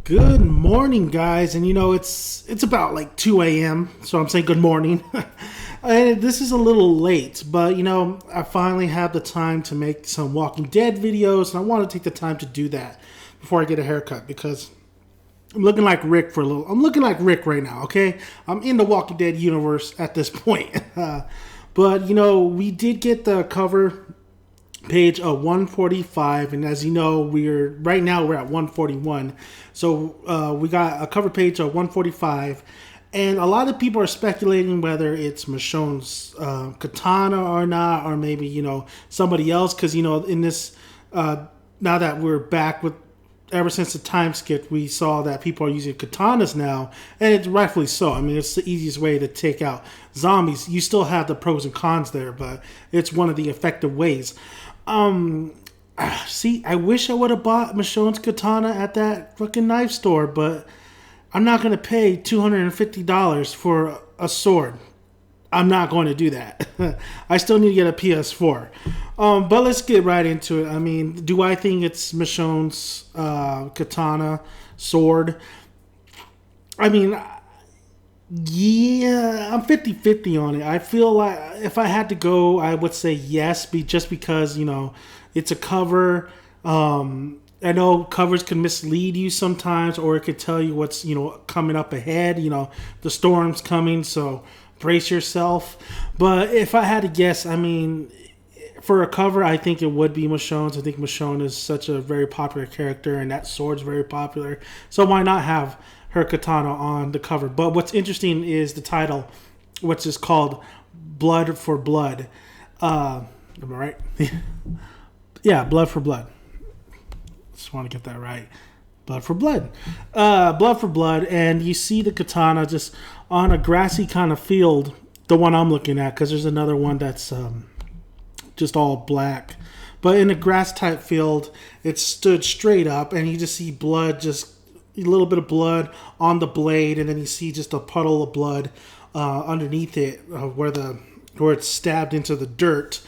Good morning, guys. And it's about like 2 a.m., so I'm saying good morning. And this is a little late, but I finally have the time to make some Walking Dead videos, and I want to take the time to do that before I get a haircut because I'm looking like Rick for a little. I'm looking like Rick right now, okay? I'm in the Walking Dead universe at this point. But we did get the cover page of 145, and as you know, we're at 141. So we got a cover page of 145, and a lot of people are speculating whether it's Michonne's katana or not, or maybe somebody else, because in this now that we're back with, ever since the time skip, we saw that people are using katanas now, and it's rightfully so. I mean, it's the easiest way to take out zombies. You still have the pros and cons there, but it's one of the effective ways. See, I wish I would have bought Michonne's katana at that fucking knife store, but I'm not going to pay $250 for a sword. I'm not going to do that. I still need to get a PS4. But let's get right into it. I mean, do I think it's Michonne's katana sword? I mean, yeah, I'm 50-50 on it. I feel like if I had to go, I would say yes, just because, it's a cover. I know covers can mislead you sometimes, or it could tell you what's, coming up ahead. The storm's coming, so brace yourself. But if I had to guess, I mean, for a cover, I think it would be Michonne's. I think Michonne is such a very popular character, and that sword's very popular. So why not have her katana on the cover? But what's interesting is the title, which is called Blood for Blood. Am I right? Yeah, Blood for Blood. Just want to get that right. Blood for Blood. Blood for Blood. And you see the katana just on a grassy kind of field, the one I'm looking at, because there's another one that's just all black. But in a grass type field, it stood straight up, and you just see blood, just a little bit of blood on the blade, and then you see just a puddle of blood underneath it where it's stabbed into the dirt.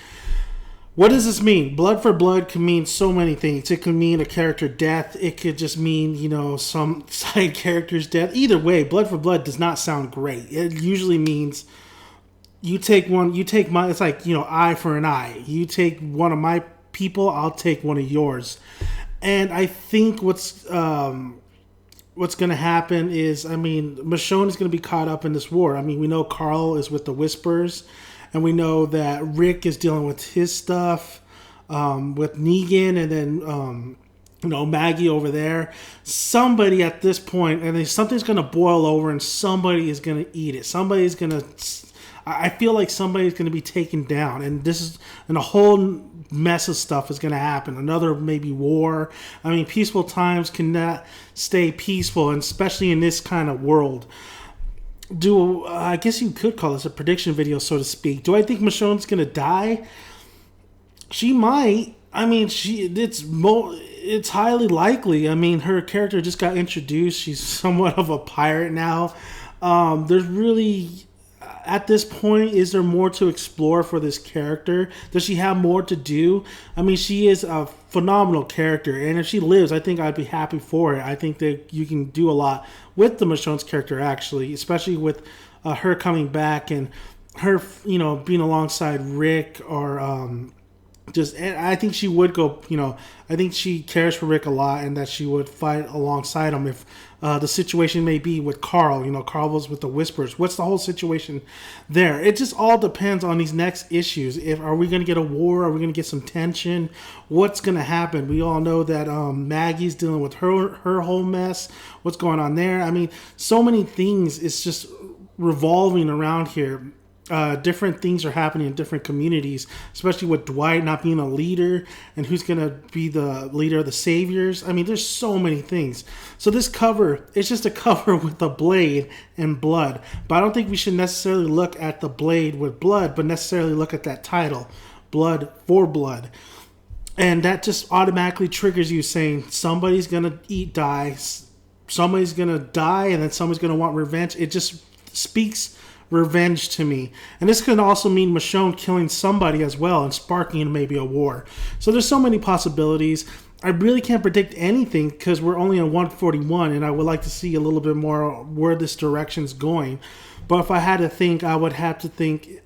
What does this mean? Blood for blood can mean so many things. It could mean a character death. It could just mean, some side character's death. Either way, blood for blood does not sound great. It usually means it's like, eye for an eye. You take one of my people, I'll take one of yours. And I think what's going to happen is, I mean, Michonne is going to be caught up in this war. I mean, we know Carl is with the Whispers, and we know that Rick is dealing with his stuff with Negan, and then Maggie over there. Somebody at this point, and then something's going to boil over, and somebody is going to eat it. I feel like somebody's going to be taken down, and a whole mess of stuff is going to happen. Another maybe war. I mean, peaceful times cannot stay peaceful, and especially in this kind of world. I guess you could call this a prediction video, so to speak. Do I think Michonne's going to die? She might. I mean, it's highly likely. I mean, her character just got introduced. She's somewhat of a pirate now. There's really, at this point, is there more to explore for this character? Does she have more to do? I mean, she is a phenomenal character, and if she lives, I think I'd be happy for it. I think that you can do a lot with the Michonne's character, actually, especially with her coming back and her, being alongside Rick, or and I think she would go, I think she cares for Rick a lot, and that she would fight alongside him if the situation may be with Carl. Carl was with the Whispers. What's the whole situation there? It just all depends on these next issues. Are we going to get a war? Are we going to get some tension? What's going to happen? We all know that Maggie's dealing with her whole mess. What's going on there? I mean, so many things. It's just revolving around here. Different things are happening in different communities, especially with Dwight not being a leader, and who's going to be the leader of the Saviors. I mean, there's so many things. So this cover, it's just a cover with a blade and blood. But I don't think we should necessarily look at the blade with blood, but necessarily look at that title, Blood for Blood. And that just automatically triggers you saying somebody's going to somebody's going to die, and then somebody's going to want revenge. It just speaks revenge to me. And this could also mean Michonne killing somebody as well and sparking maybe a war. So there's so many possibilities. I really can't predict anything because we're only on 141, and I would like to see a little bit more where this direction's going. But if I had to think, I would have to think,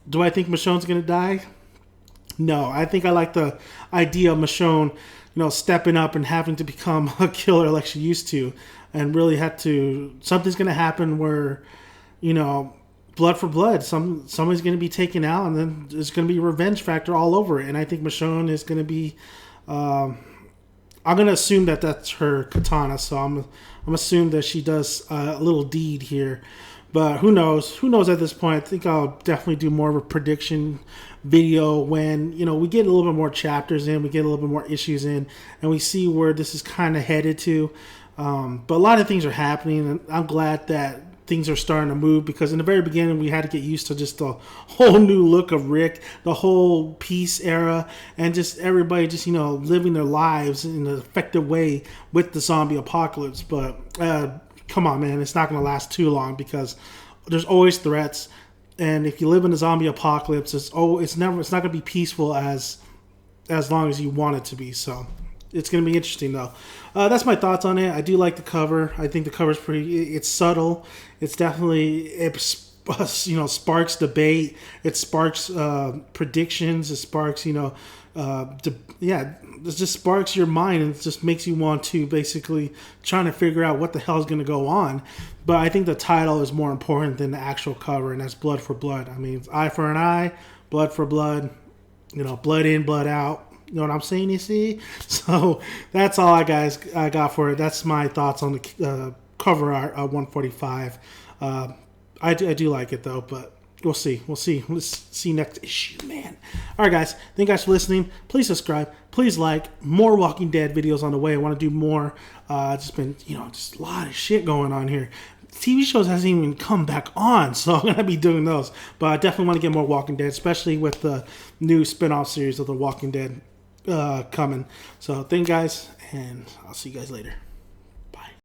do I think Michonne's going to die? No. I think I like the idea of Michonne, stepping up and having to become a killer like she used to, and really had to, something's going to happen where, blood for blood. Somebody's going to be taken out, and then there's going to be a revenge factor all over it. And I think Michonne is going to be, I'm going to assume that that's her katana. So I'm assuming that she does a little deed here. But who knows? Who knows at this point? I think I'll definitely do more of a prediction video when, we get a little bit more chapters in, we get a little bit more issues in, and we see where this is kind of headed to. But a lot of things are happening, and I'm glad that things are starting to move, because in the very beginning we had to get used to just the whole new look of Rick, the whole peace era, and just everybody just living their lives in an effective way with the zombie apocalypse. But come on, man, it's not going to last too long, because there's always threats, and if you live in a zombie apocalypse, it's not going to be peaceful as long as you want it to be. So it's going to be interesting, though. That's my thoughts on it. I do like the cover. I think the cover's it's subtle. It's definitely, sparks debate. It sparks predictions. It sparks, it just sparks your mind, and it just makes you want to basically trying to figure out what the hell is going to go on. But I think the title is more important than the actual cover, and that's Blood for Blood. I mean, it's eye for an eye, blood for blood, blood in, blood out. You know what I'm saying, you see? So that's all I got for it. That's my thoughts on the cover art of 145. I do like it, though, but we'll see. Let's see next issue, man. All right, guys. Thank you guys for listening. Please subscribe. Please like. More Walking Dead videos on the way. I want to do more. Just been, just a lot of shit going on here. TV shows hasn't even come back on, so I'm going to be doing those. But I definitely want to get more Walking Dead, especially with the new spin-off series of The Walking Dead coming. So thank you guys, and I'll see you guys later.